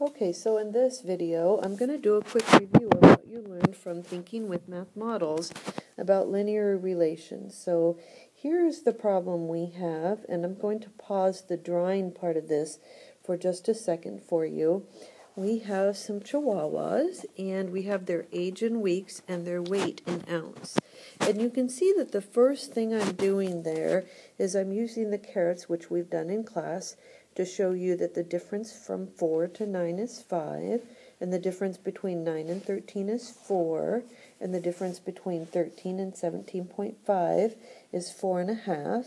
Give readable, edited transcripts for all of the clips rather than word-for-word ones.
Okay, so in this video, I'm going to do a quick review of what you learned from Thinking with Math Models about linear relations. So here's the problem we have, and I'm going to pause the drawing part of this for just a second for you. We have some chihuahuas, and we have their age in weeks and their weight in ounce. And you can see that the first thing I'm doing there is I'm using the carets, which we've done in class, to show you that the difference from 4 to 9 is 5, and the difference between 9 and 13 is 4, and the difference between 13 and 17.5 is 4.5,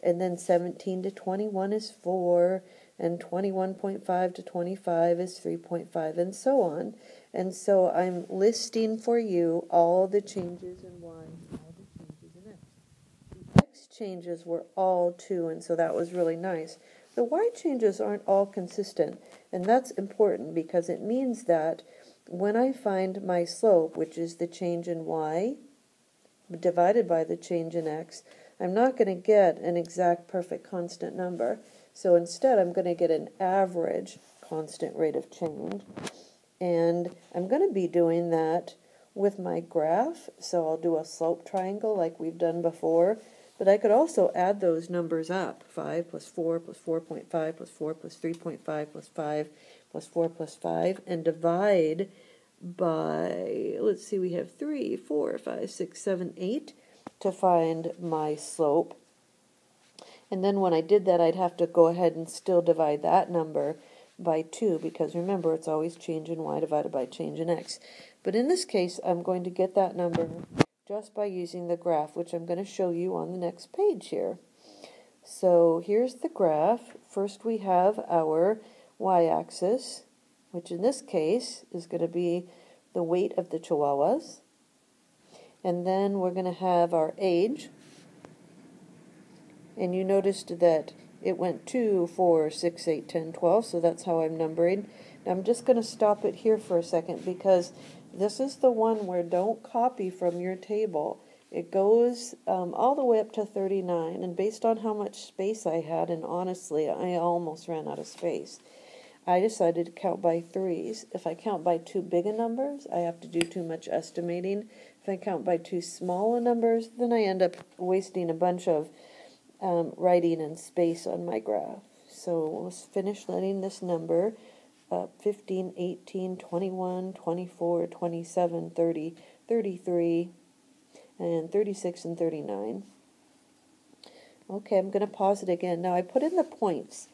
and then 17 to 21 is 4, and 21.5 to 25 is 3.5, and so on. And so I'm listing for you all the changes in y and all the changes in x. The x changes were all 2, and so that was really nice. The y changes aren't all consistent, and that's important because it means that when I find my slope, which is the change in y divided by the change in x, I'm not going to get an exact perfect constant number. So instead, I'm going to get an average constant rate of change, and I'm going to be doing that with my graph. So I'll do a slope triangle like we've done before. But I could also add those numbers up, 5 plus 4 plus 4.5 plus 4 plus 3.5 plus 5 plus 4 plus 5, and divide by, let's see, we have 3, 4, 5, 6, 7, 8 to find my slope. And then when I did that, I'd have to go ahead and still divide that number by 2, because remember, it's always change in y divided by change in x. But in this case, I'm going to get that number just by using the graph, which I'm going to show you on the next page here. So here's the graph. First we have our y-axis, which in this case is going to be the weight of the chihuahuas. And then we're going to have our age. And you noticed that it went 2, 4, 6, 8, 10, 12, so that's how I'm numbering. Now I'm just going to stop it here for a second because this is the one where don't copy from your table. It goes all the way up to 39, and based on how much space I had, and honestly, I almost ran out of space, I decided to count by threes. If I count by too big a numbers, I have to do too much estimating. If I count by too small a numbers, then I end up wasting a bunch of writing and space on my graph. So let's finish letting this number 15, 18, 21, 24, 27, 30, 33, and 36 and 39. Okay, I'm going to pause it again. Now I put in the points,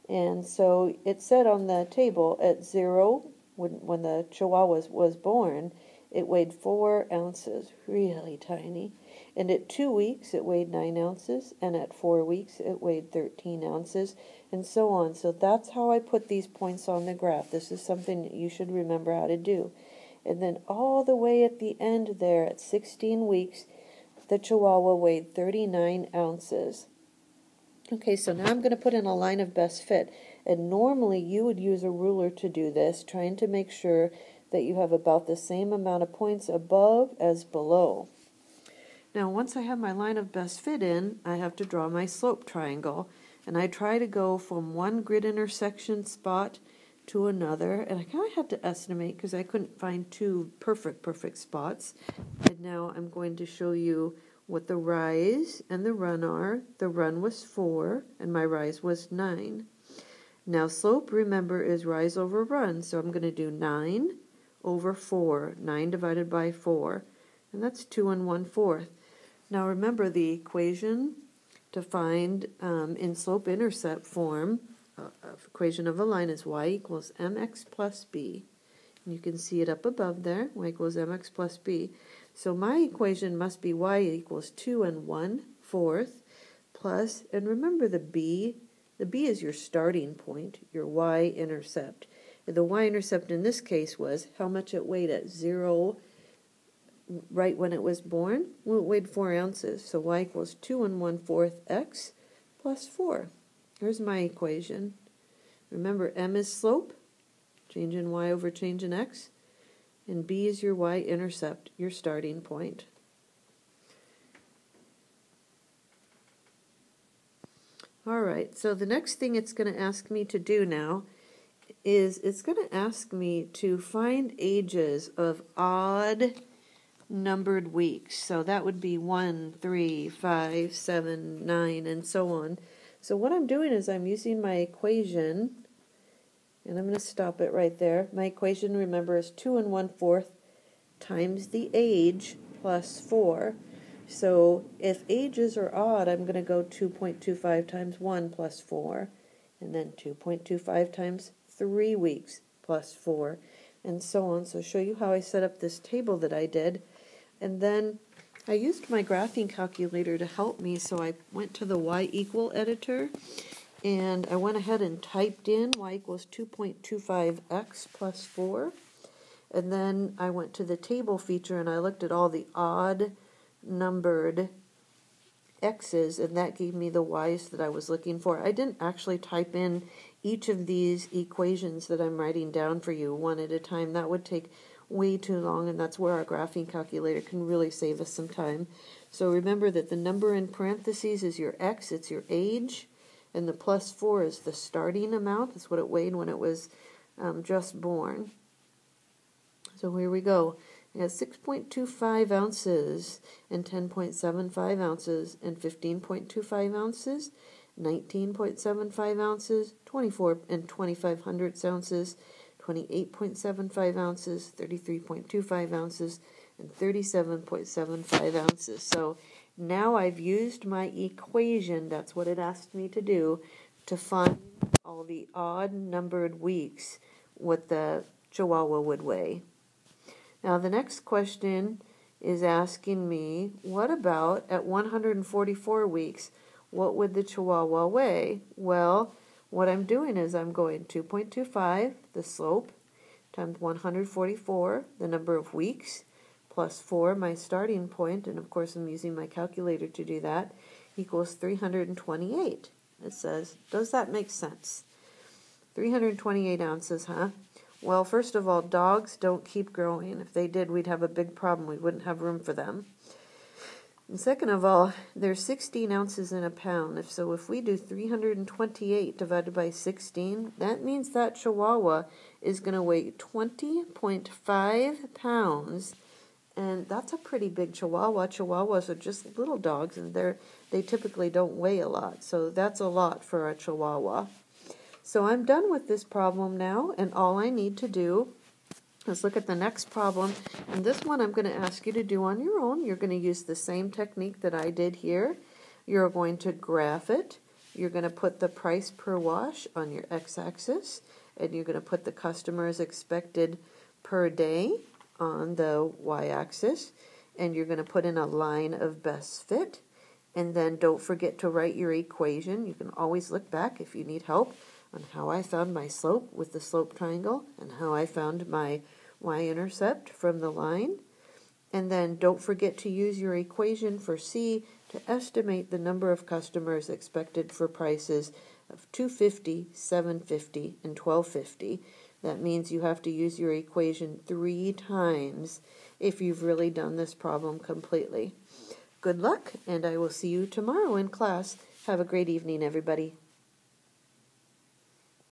and so it said on the table at 0, when the Chihuahua was born, it weighed 4 ounces, really tiny. And at 2 weeks, it weighed 9 ounces, and at 4 weeks, it weighed 13 ounces, and so on. So that's how I put these points on the graph. This is something that you should remember how to do. And then all the way at the end there, at 16 weeks, the Chihuahua weighed 39 ounces. Okay, so now I'm going to put in a line of best fit. And normally, you would use a ruler to do this, trying to make sure that you have about the same amount of points above as below. Now, once I have my line of best fit in, I have to draw my slope triangle, and I try to go from one grid intersection spot to another, and I kind of had to estimate because I couldn't find two perfect spots. And now I'm going to show you what the rise and the run are. The run was 4, and my rise was 9. Now, slope, remember, is rise over run, so I'm going to do 9 over 4, 9 divided by 4, and that's 2 1/4. Now remember the equation to find in slope-intercept form, equation of a line is y equals mx plus b. And you can see it up above there, y equals mx plus b. So my equation must be y equals 2 1/4 plus, and remember the b is your starting point, your y-intercept. The y-intercept in this case was how much it weighed at 0 right when it was born. Well, it weighed 4 ounces, so y equals 2 1/4 x plus 4. Here's my equation. Remember, m is slope, change in y over change in x, and b is your y-intercept, your starting point. All right, so the next thing it's going to ask me to do now is it's going to ask me to find ages of odd numbered weeks. So that would be 1, 3, 5, 7, 9, and so on. So what I'm doing is I'm using my equation, and I'm going to stop it right there. My equation, remember, is 2 1/4 times the age plus 4. So if ages are odd, I'm going to go 2.25 times 1 plus 4, and then 2.25 times 3 weeks plus 4, and so on. So I'll show you how I set up this table that I did. And then I used my graphing calculator to help me, so I went to the y equal editor, and I went ahead and typed in y equals 2.25x plus 4. And then I went to the table feature and I looked at all the odd numbered x's, and that gave me the y's that I was looking for. I didn't actually type in each of these equations that I'm writing down for you one at a time. That would take way too long, and that's where our graphing calculator can really save us some time. So remember that the number in parentheses is your x, it's your age, and the plus 4 is the starting amount. That's what it weighed when it was just born. So here we go. It has 6.25 ounces and 10.75 ounces and 15.25 ounces, 19.75 ounces, 24 and 25 hundredths ounces, 28.75 ounces, 33.25 ounces, and 37.75 ounces. So now I've used my equation, that's what it asked me to do, to find all the odd numbered weeks what the Chihuahua would weigh. Now the next question is asking me, what about at 144 weeks, what would the Chihuahua weigh? Well, what I'm doing is I'm going 2.25, the slope, times 144, the number of weeks, plus 4, my starting point, and of course I'm using my calculator to do that, equals 328. It says, does that make sense? 328 ounces, huh? Well, first of all, dogs don't keep growing. If they did, we'd have a big problem. We wouldn't have room for them. And second of all, there's 16 ounces in a pound. If we do 328 divided by 16, that means that Chihuahua is going to weigh 20.5 pounds. And that's a pretty big Chihuahua. Chihuahuas are just little dogs, and they typically don't weigh a lot. So that's a lot for a Chihuahua. So I'm done with this problem now, and all I need to do is look at the next problem. And this one I'm going to ask you to do on your own. You're going to use the same technique that I did here. You're going to graph it. You're going to put the price per wash on your x-axis, and you're going to put the customer's expected per day on the y-axis, and you're going to put in a line of best fit. And then don't forget to write your equation. You can always look back if you need help on how I found my slope with the slope triangle and how I found my y-intercept from the line. And then don't forget to use your equation for C to estimate the number of customers expected for prices of $2.50, $7.50, and $12.50. That means you have to use your equation 3 times if you've really done this problem completely. Good luck, and I will see you tomorrow in class. Have a great evening, everybody.